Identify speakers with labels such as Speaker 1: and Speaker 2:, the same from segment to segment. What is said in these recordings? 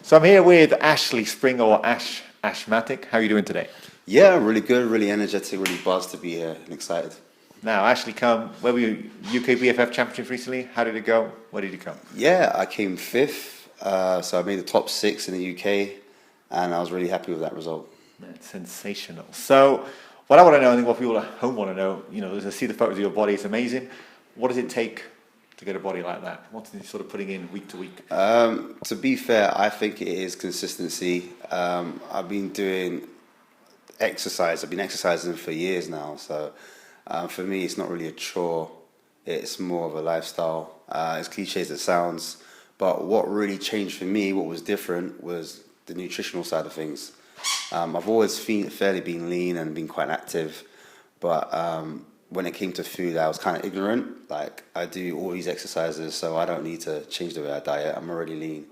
Speaker 1: So I'm here with Ashley Spring, or Ashmatic. How are you doing today?
Speaker 2: Yeah, really good, really energetic, really buzzed to be here and excited.
Speaker 1: Now, Ashley, where were you? UKBFF Championship recently? How did it go? Where did you come?
Speaker 2: Yeah, I came fifth, so I made the top 6 in the UK, and I was really happy with that result.
Speaker 1: That's sensational. So, what I want to know, I think what people at home want to know, as I see the photos of your body, it's amazing. What does it take to get a body like that? What's it sort of putting in week to week?
Speaker 2: To be fair, I think it is consistency. I've been doing exercise. I've been exercising for years now, so for me, it's not really a chore. It's more of a lifestyle. As cliche as it sounds, but what really changed for me, what was different, was the nutritional side of things. I've always fairly been lean and been quite active, but when it came to food, I was kind of ignorant. Like, I do all these exercises, so I don't need to change the way I diet. I'm already lean,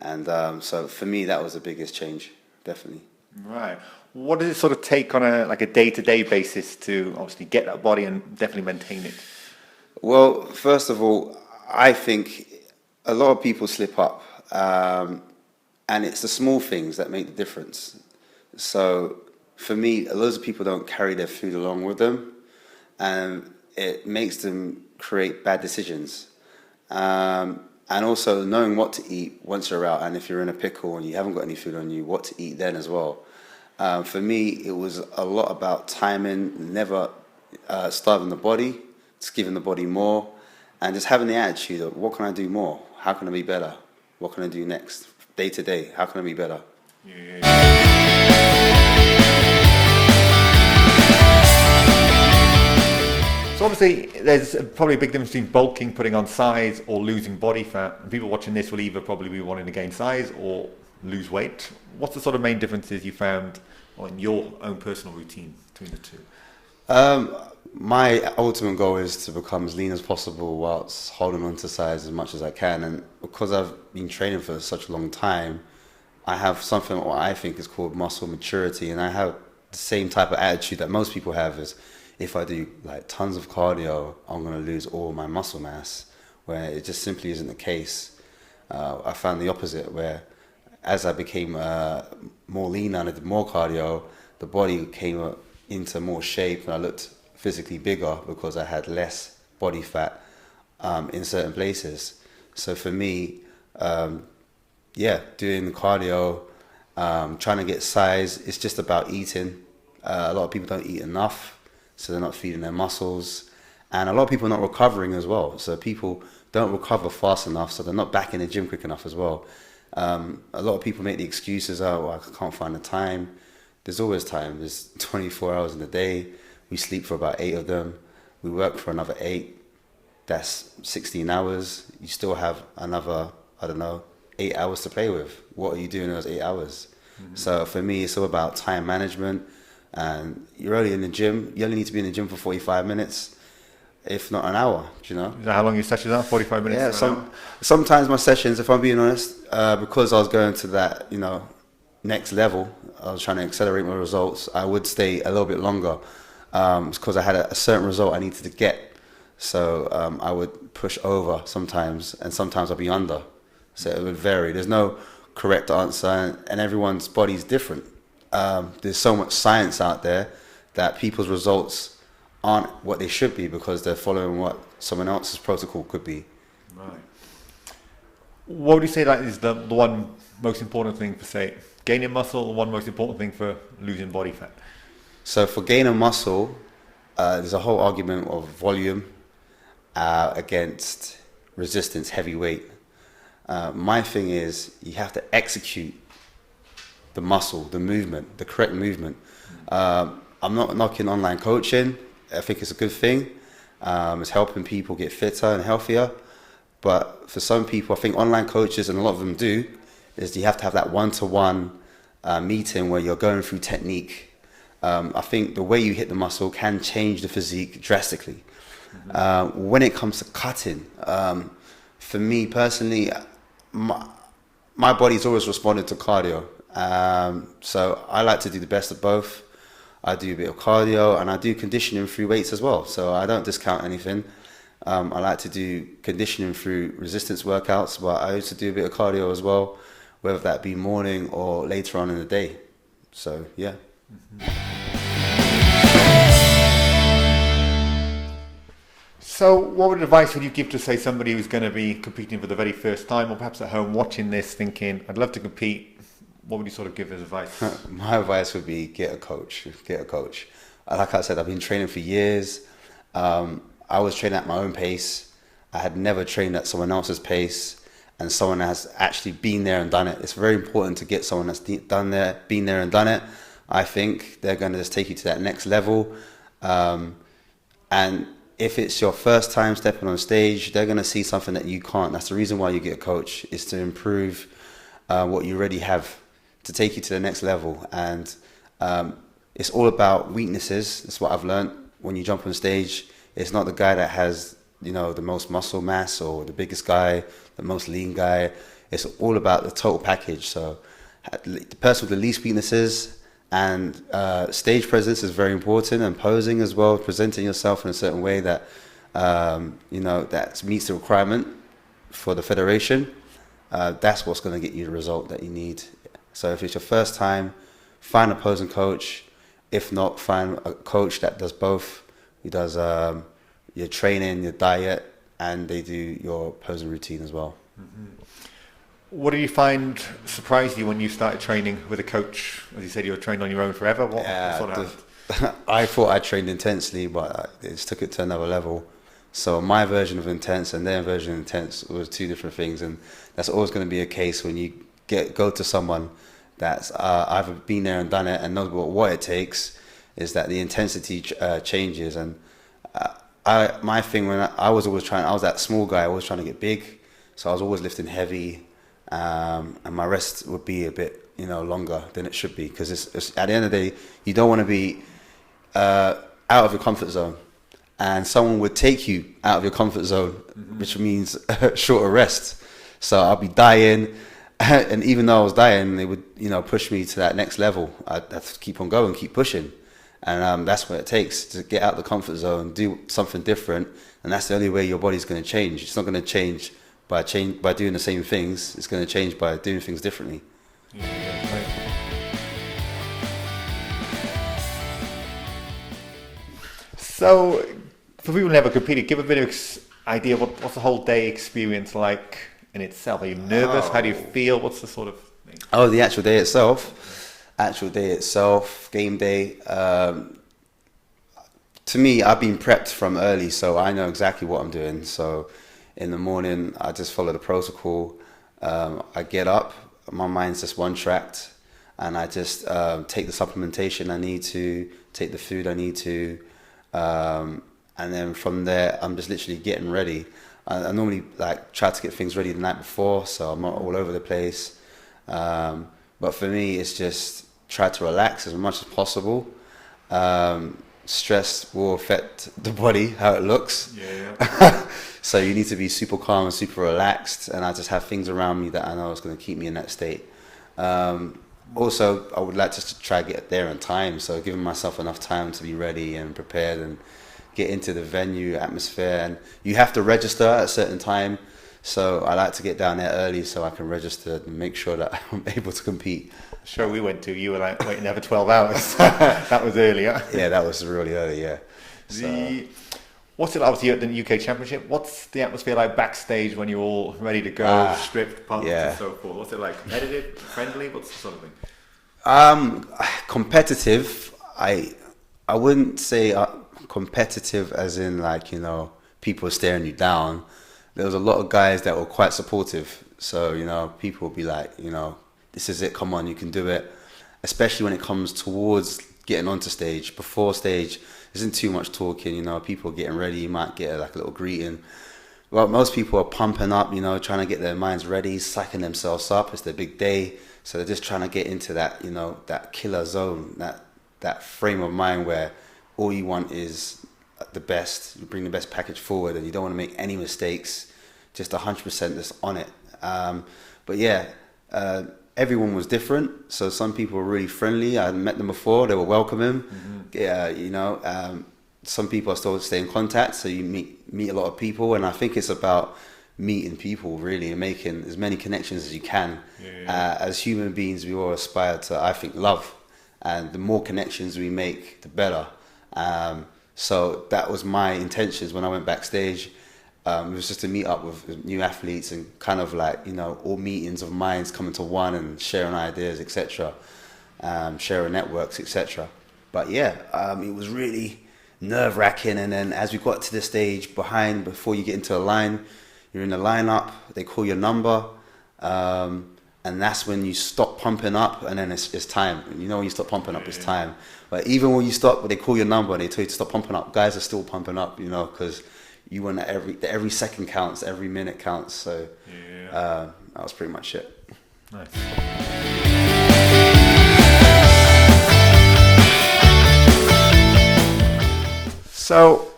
Speaker 2: And so for me, that was the biggest change, definitely.
Speaker 1: Right. What does it sort of take on a day-to-day basis to obviously get that body and definitely maintain it?
Speaker 2: Well, first of all, I think a lot of people slip up, and it's the small things that make the difference. So for me, loads of people don't carry their food along with them, and it makes them create bad decisions. And also knowing what to eat once you're out, and if you're in a pickle and you haven't got any food on you, what to eat then as well. For me, it was a lot about timing, never starving the body, just giving the body more, and just having the attitude of, what can I do more? How can I be better? What can I do next? Day to day, how can I be better?
Speaker 1: So obviously, there's probably a big difference between bulking, putting on size, or losing body fat. And people watching this will either probably be wanting to gain size or lose weight. What's the sort of main differences you found in your own personal routine between the two?
Speaker 2: My ultimate goal is to become as lean as possible whilst holding on to size as much as I can. And because I've been training for such a long time, I have something what I think is called muscle maturity, and I have the same type of attitude that most people have is, if I do like tons of cardio, I'm going to lose all my muscle mass, where it just simply isn't the case. I found the opposite, where as I became more lean and I did more cardio, the body came into more shape and I looked physically bigger because I had less body fat in certain places. So for me, doing the cardio, trying to get size, it's just about eating. A lot of people don't eat enough, so they're not feeding their muscles. And a lot of people are not recovering as well. So people don't recover fast enough, so they're not back in the gym quick enough as well. A lot of people make the excuses, I can't find the time. There's always time. There's 24 hours in a day. We sleep for about 8 of them. We work for another 8. That's 16 hours. You still have another, 8 hours to play with. What are you doing in those 8 hours? Mm-hmm. So for me, it's all about time management. And you're only in the gym. You only need to be in the gym for 45 minutes, if not an hour. Do you know?
Speaker 1: Is that how long your sessions are? 45 minutes?
Speaker 2: Yeah. Sometimes my sessions, if I'm being honest, because I was going to that, next level, I was trying to accelerate my results. I would stay a little bit longer. It's because I had a certain result I needed to get. So I would push over sometimes, and sometimes I'd be under. So it would vary. There's no correct answer, and everyone's body is different. There's so much science out there that people's results aren't what they should be because they're following what someone else's protocol could be.
Speaker 1: Right. What would you say is the one most important thing for, say, gaining muscle, and one most important thing for losing body fat?
Speaker 2: So for gaining muscle, there's a whole argument of volume against resistance, heavy weight. My thing is, you have to execute the muscle, the movement, the correct movement. I'm not knocking online coaching. I think it's a good thing. It's helping people get fitter and healthier. But for some people, I think online coaches, and a lot of them do, is you have to have that one-to-one meeting where you're going through technique. I think the way you hit the muscle can change the physique drastically. Mm-hmm. When it comes to cutting, for me personally, my body's always responded to cardio. So I like to do the best of both. I do a bit of cardio and I do conditioning through weights as well. So I don't discount anything. I like to do conditioning through resistance workouts, but I also do a bit of cardio as well, whether that be morning or later on in the day. So, yeah.
Speaker 1: So what advice would you give to, say, somebody who's going to be competing for the very first time, or perhaps at home watching this thinking, I'd love to compete? What would you sort of give as advice?
Speaker 2: My advice would be get a coach. Like I said, I've been training for years. I was training at my own pace. I had never trained at someone else's pace, and someone has actually been there and done it. It's very important to get someone that's been there and done it. I think they're going to just take you to that next level. And if it's your first time stepping on stage, they're going to see something that you can't. That's the reason why you get a coach, is to improve what you already have, to take you to the next level. And it's all about weaknesses. That's what I've learned. When you jump on stage, it's not the guy that has, the most muscle mass, or the biggest guy, the most lean guy. It's all about the total package. So the person with the least weaknesses, and stage presence is very important, and posing as well, presenting yourself in a certain way that that meets the requirement for the federation. That's what's going to get you the result that you need. So if it's your first time, find a posing coach. If not, find a coach that does both. He does your training, your diet, and they do your posing routine as well.
Speaker 1: What do you find surprised you when you started training with a coach? As you said, you were trained on your own forever. What sort of happened?
Speaker 2: I thought I trained intensely, but I just took it to another level. So my version of intense and their version of intense was two different things, and that's always going to be a case when you go to someone that's either been there and done it and knows what it takes, is that the intensity changes. And my thing, when I was that small guy, I was trying to get big, so I was always lifting heavy, and my rest would be a bit longer than it should be, because it's at the end of the day, you don't want to be out of your comfort zone, and someone would take you out of your comfort zone, which means shorter rest. So I'll be dying, and even though I was dying, they would push me to that next level. I'd have to keep on going, keep pushing, and that's what it takes to get out of the comfort zone, do something different, and that's the only way your body's going to change. It's not going to change by doing the same things. It's going to change by doing things differently.
Speaker 1: Yeah, right. So, for people who never competed, give a bit of idea of what's the whole day experience like in itself. Are you nervous? How do you feel? What's the sort of thing?
Speaker 2: Oh, the actual day itself. Game day. To me, I've been prepped from early, so I know exactly what I'm doing. So in the morning, I just follow the protocol. I get up, my mind's just one-tracked, and I just take the supplementation I need to, take the food I need to, and then from there, I'm just literally getting ready. I normally try to get things ready the night before, so I'm not all over the place. But for me, it's just try to relax as much as possible. Stress will affect the body, how it looks.
Speaker 1: Yeah.
Speaker 2: So you need to be super calm and super relaxed, and I just have things around me that I know is going to keep me in that state. Also, I would like just to try to get there in time, so giving myself enough time to be ready and prepared and get into the venue atmosphere. And you have to register at a certain time, so I like to get down there early so I can register and make sure that I'm able to compete.
Speaker 1: Show we went to, you were waiting there for 12 hours. That was earlier.
Speaker 2: Yeah, that was really early, yeah.
Speaker 1: What's it, obviously at the UK Championship, what's the atmosphere like backstage when you're all ready to go, stripped, pumped and so forth? What's it like? Competitive, friendly? What's the sort of thing?
Speaker 2: Competitive, I wouldn't say competitive as in people staring you down. There was a lot of guys that were quite supportive. So, people would be like, this is it, come on, you can do it. Especially when it comes towards getting onto stage. Before stage, isn't too much talking, people getting ready, you might get a little greeting. Well, most people are pumping up, trying to get their minds ready, psyching themselves up. It's their big day. So they're just trying to get into that, that killer zone, that frame of mind where all you want is the best. You bring the best package forward and you don't want to make any mistakes, just 100% just on it. But yeah, everyone was different. So some people were really friendly. I hadn't met them before. They were welcoming. Yeah, some people are still stay in contact, so you meet a lot of people, and I think it's about meeting people really and making as many connections as you can. As human beings, we all aspire to, I think, love, and the more connections we make, the better. So that was my intentions when I went backstage. It was just to meet up with new athletes and kind of like, you know, all meetings of minds coming to one and sharing ideas, etc., sharing networks, etc. But yeah, it was really nerve-wracking. And then as we got to the stage behind, before you get into a line, you're in the lineup, they call your number, and that's when you stop pumping up, and then it's time. You know, when you stop pumping up, it's time. But even when you stop, they call your number and they tell you to stop pumping up, guys are still pumping up, you know, because you want that every second counts, every minute counts. So that was pretty much it.
Speaker 1: Nice. So,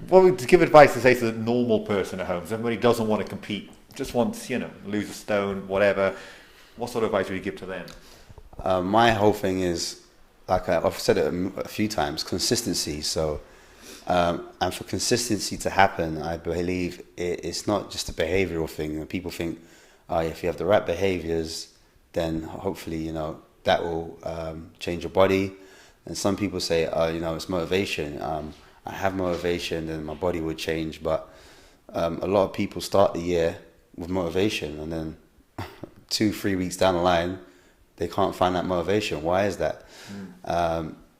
Speaker 1: what would you give advice to say to the normal person at home? So everybody doesn't want to compete, just wants, you know, lose a stone, whatever. What sort of advice would you give to them?
Speaker 2: My whole thing is, like I've said it a few times, consistency. So, and for consistency to happen, I believe it's not just a behavioral thing. People think, oh, if you have the right behaviors, then hopefully, you know, that will change your body. And some people say, oh, you know, it's motivation. I have motivation, then my body would change. But a lot of people start the year with motivation, and then 2-3 weeks down the line, they can't find that motivation. Why is that?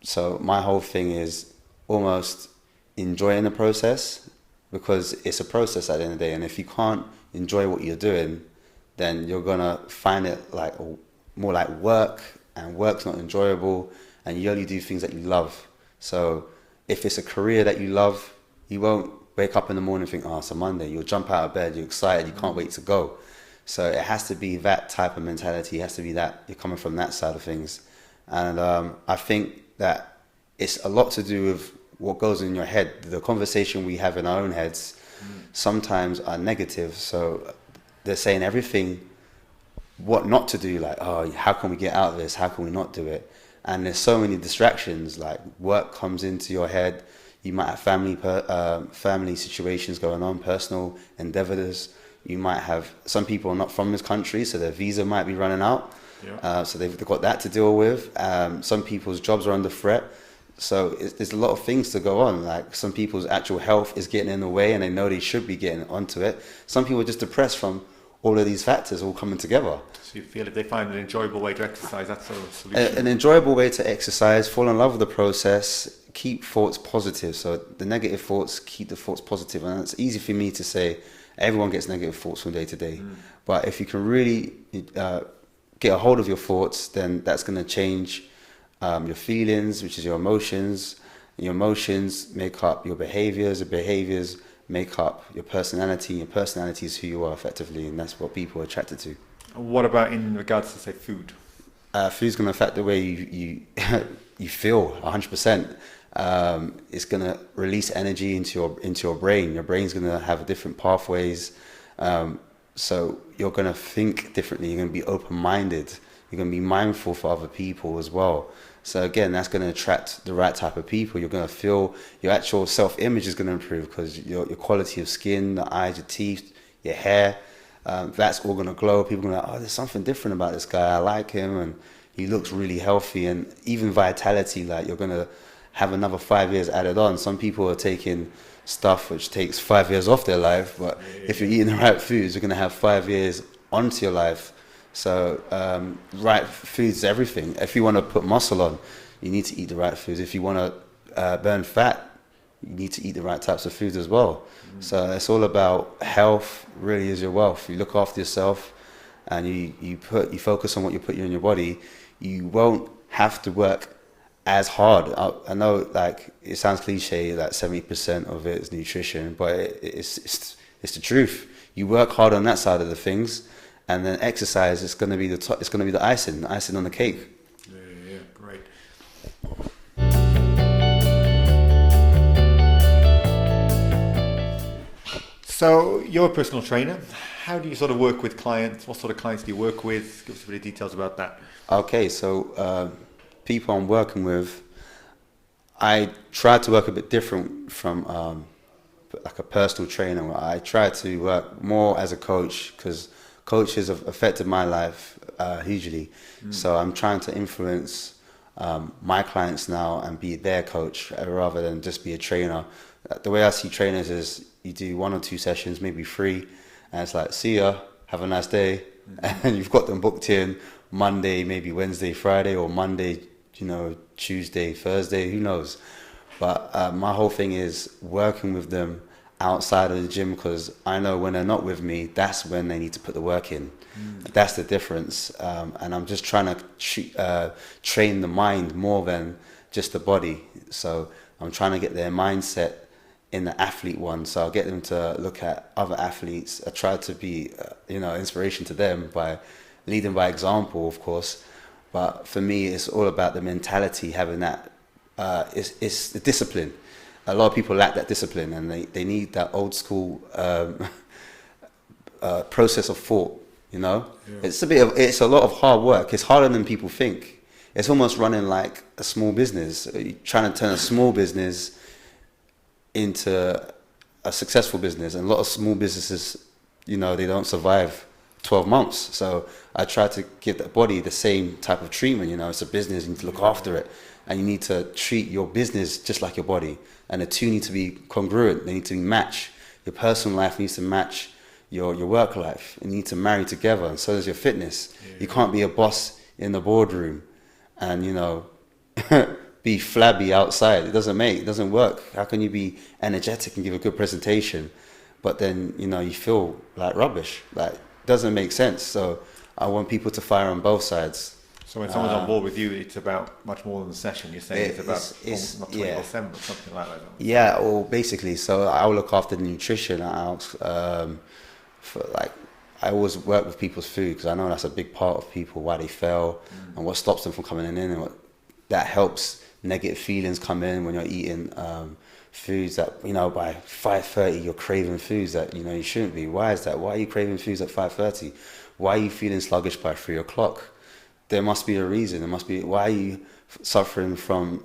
Speaker 2: So my whole thing is almost enjoying the process, because it's a process at the end of the day. And if you can't enjoy what you're doing, then you're gonna find it like more like work, and work's not enjoyable, and you only do things that you love. So if it's a career that you love, you won't wake up in the morning and think, oh, it's a Monday. You'll jump out of bed, you're excited, you can't wait to go. So it has to be that type of mentality. It has to be that you're coming from that side of things. And I think that it's a lot to do with what goes in your head. The conversation we have in our own heads sometimes are negative. So they're saying everything, what not to do, like, oh, how can we get out of this? How can we not do it? And there's so many distractions, like work comes into your head. You might have family situations going on, personal endeavors. You might have, some people are not from this country, so their visa might be running out. So they've got that to deal with. Some people's jobs are under threat. So there's a lot of things to go on. Like some people's actual health is getting in the way and they know they should be getting onto it. Some people are just depressed from all of these factors all coming together.
Speaker 1: So you feel if they find an enjoyable way to exercise, that's a solution?
Speaker 2: An enjoyable way to exercise, fall in love with the process, keep thoughts positive. So the negative thoughts, keep the thoughts positive. And it's easy for me to say, everyone gets negative thoughts from day to day. But if you can really get a hold of your thoughts, then that's going to change your feelings, which is your emotions. And your emotions make up your behaviors. The behaviors make up your personality. Your personality is who you are effectively, and that's what people are attracted to.
Speaker 1: What about in regards to, say, food?
Speaker 2: Food's going to affect the way you you feel 100%. It's going to release energy into your brain. Your brain's going to have different pathways. So you're going to think differently. You're going to be open-minded. You're going to be mindful for other people as well. So again, that's going to attract the right type of people. You're going to feel your actual self-image is going to improve because your quality of skin, the eyes, your teeth, your hair, that's all going to glow. People are going to oh, there's something different about this guy. I like him and he looks really healthy. And even vitality, like you're going to have another 5 years added on. Some people are taking stuff which takes 5 years off their life, but if you're eating the right foods, you're going to have 5 years onto your life. So right foods, everything. If you want to put muscle on, you need to eat the right foods. If you want to burn fat, you need to eat the right types of foods as well. So it's all about health. Really is your wealth. You look after yourself, and you focus on what you put in your body. You won't have to work as hard. I know, like it sounds cliche that 70% of it is nutrition, but it's the truth. You work hard on that side of the things. And then exercise is going to be it's going to be the icing on the cake.
Speaker 1: Yeah, great. So you're a personal trainer. How do you sort of work with clients? What sort of clients do you work with? Give us a bit of details about that.
Speaker 2: Okay, so people I'm working with, I try to work a bit different from like a personal trainer. I try to work more as a coach because coaches have affected my life hugely. So I'm trying to influence my clients now and be their coach rather than just be a trainer. The way I see trainers is you do 1 or 2 sessions, maybe 3, and it's like, see ya, have a nice day. And you've got them booked in Monday, maybe Wednesday, Friday, or Monday, Tuesday, Thursday, who knows. But my whole thing is working with them outside of the gym, because I know when they're not with me, that's when they need to put the work in. That's the difference. And I'm just trying to train the mind more than just the body. So I'm trying to get their mindset in the athlete one. So I'll get them to look at other athletes. I try to be, inspiration to them by leading by example, of course. But for me, it's all about the mentality, having that. It's the discipline. A lot of people lack that discipline, and they need that old school process of thought. Yeah. It's a lot of hard work. It's harder than people think. It's almost running like a small business. You're trying to turn a small business into a successful business, and a lot of small businesses, they don't survive 12 months. So I try to give the body the same type of treatment. It's a business, you need to look after it, and you need to treat your business just like your body, and the two need to be congruent. They need to match. Your personal life needs to match your work life. It needs to marry together, and so does your fitness. You can't be a boss in the boardroom and be flabby outside. It doesn't work. How can you be energetic and give a good presentation, but then you feel like rubbish? Like, it doesn't make sense. So I want people to fire on both sides.
Speaker 1: So when someone's on board with you, it's about much more than the session. You're saying it's about not 20%, but something like that.
Speaker 2: Yeah, or basically. So I'll look after the nutrition. I always work with people's food, because I know that's a big part of people, why they fail and what stops them from coming in, and that helps negative feelings come in when you're eating foods that, by 5:30 you're craving foods that, you shouldn't be. Why is that? Why are you craving foods at 5:30? Why are you feeling sluggish by 3 o'clock? There must be a reason. There must be. Why are you suffering from,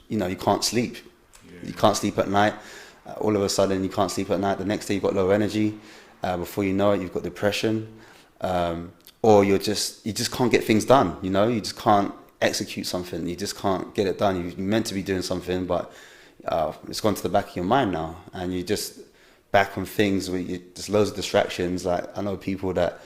Speaker 2: you can't sleep. You can't sleep at night. All of a sudden you can't sleep at night. The next day you've got low energy. Before you know it, you've got depression. Or you just can't get things done. You just can't execute something. You just can't get it done. You're meant to be doing something, but it's gone to the back of your mind now, and you're just back on things where there's loads of distractions. Like, I know people that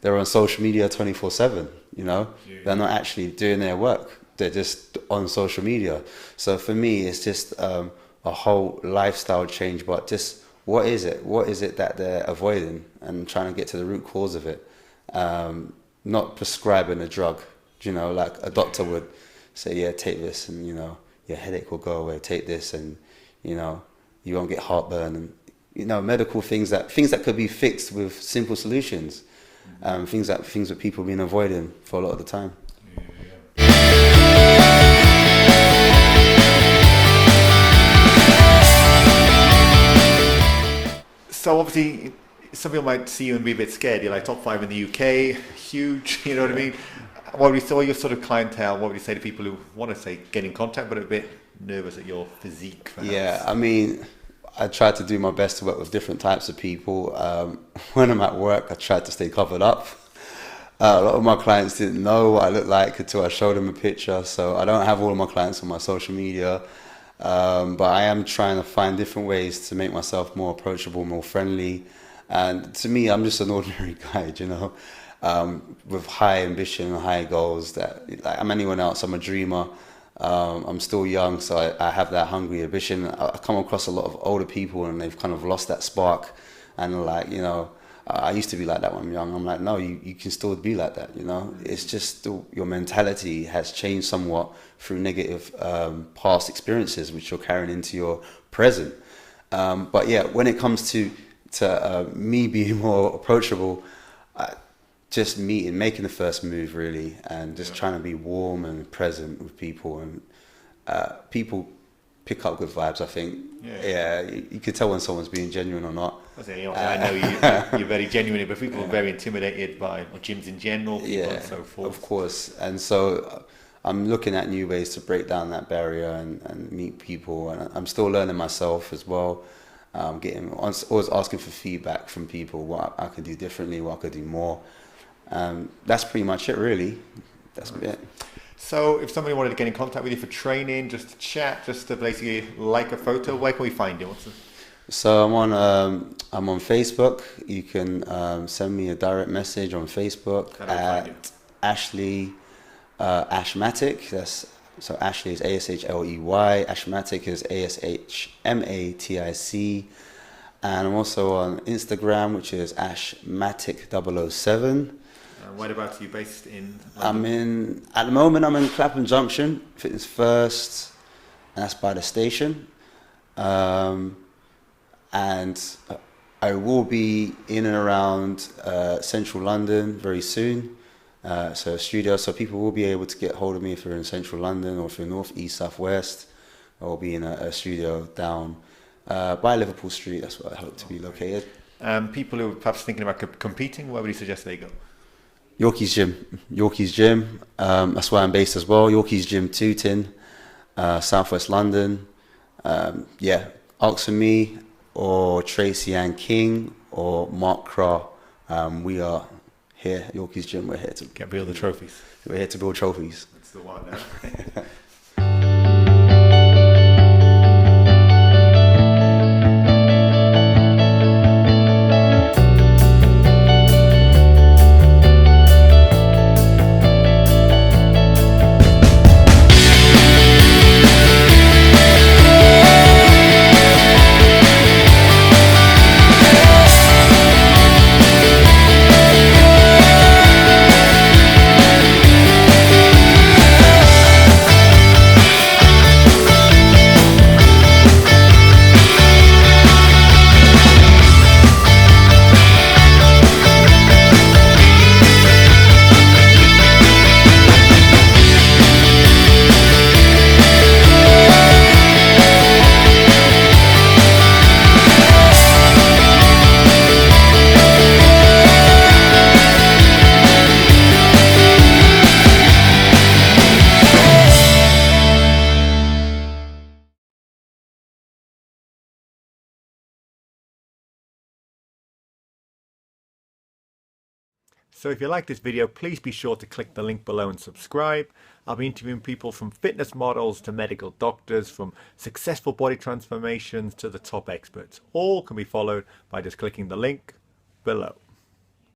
Speaker 2: they're on social media 24/7. They're not actually doing their work. They're just on social media. So for me, it's just a whole lifestyle change. But just what is it? What is it that they're avoiding, and trying to get to the root cause of it? Not prescribing a drug. Like a doctor would say, yeah, take this, and your headache will go away. Take this, and you won't get heartburn, and medical things that could be fixed with simple solutions. Things that people have been avoiding for a lot of the time.
Speaker 1: So obviously, some people might see you and be a bit scared. You're like top 5 in the UK, huge. You know what I mean? What would you say your sort of clientele? What would you say to people who want to get in contact but are a bit nervous at your physique? Perhaps?
Speaker 2: Yeah, I mean, I try to do my best to work with different types of people. When I'm at work, I try to stay covered up. A lot of my clients didn't know what I looked like until I showed them a picture. So I don't have all of my clients on my social media. But I am trying to find different ways to make myself more approachable, more friendly. And to me, I'm just an ordinary guy, with high ambition and high goals. That, like, I'm anyone else. I'm a dreamer. I'm still young, so I have that hungry ambition. I come across a lot of older people, and they've kind of lost that spark. And I used to be like that when I'm young. I'm like, no, you can still be like that. It's just still, your mentality has changed somewhat through negative past experiences, which you're carrying into your present. But yeah, when it comes to me being more approachable, just making the first move really, and just trying to be warm and present with people, and people pick up good vibes. I think, you can tell when someone's being genuine or not.
Speaker 1: I know you're very genuine, but people are very intimidated by gyms in general, people and so forth.
Speaker 2: Of course. And so I'm looking at new ways to break down that barrier and meet people, and I'm still learning myself as well. Always asking for feedback from people, what I could do differently, what I could do more. That's pretty much it, really. That's it.
Speaker 1: So if somebody wanted to get in contact with you for training, just to chat, just to basically like a photo, where can we find you?
Speaker 2: So I'm on Facebook. You can send me a direct message on Facebook at Ashley Ashmatic. So Ashley is ASHLEY. Ashmatic is ASHMATIC. And I'm also on Instagram, which is Ashmatic007.
Speaker 1: Whereabouts are you based in London?
Speaker 2: At the moment I'm in Clapham Junction, Fitness First, and that's by the station. And I will be in and around central London very soon. So studio, so people will be able to get hold of me if you're in central London, or if you're north, east, south, west. I'll be in a studio down by Liverpool Street. That's where I hope to be located.
Speaker 1: People who are perhaps thinking about competing, where would you suggest they go?
Speaker 2: Yorky's Gym. That's where I'm based as well. Yorky's Gym, Tooting, southwest London. Ask for me or Tracy Ann King or Mark Craw. We are here at Yorky's Gym. We're here to
Speaker 1: build the trophies.
Speaker 2: We're here to build trophies.
Speaker 1: That's the one now. So if you like this video, please be sure to click the link below and subscribe. I'll be interviewing people from fitness models to medical doctors, from successful body transformations to the top experts. All can be followed by just clicking the link below.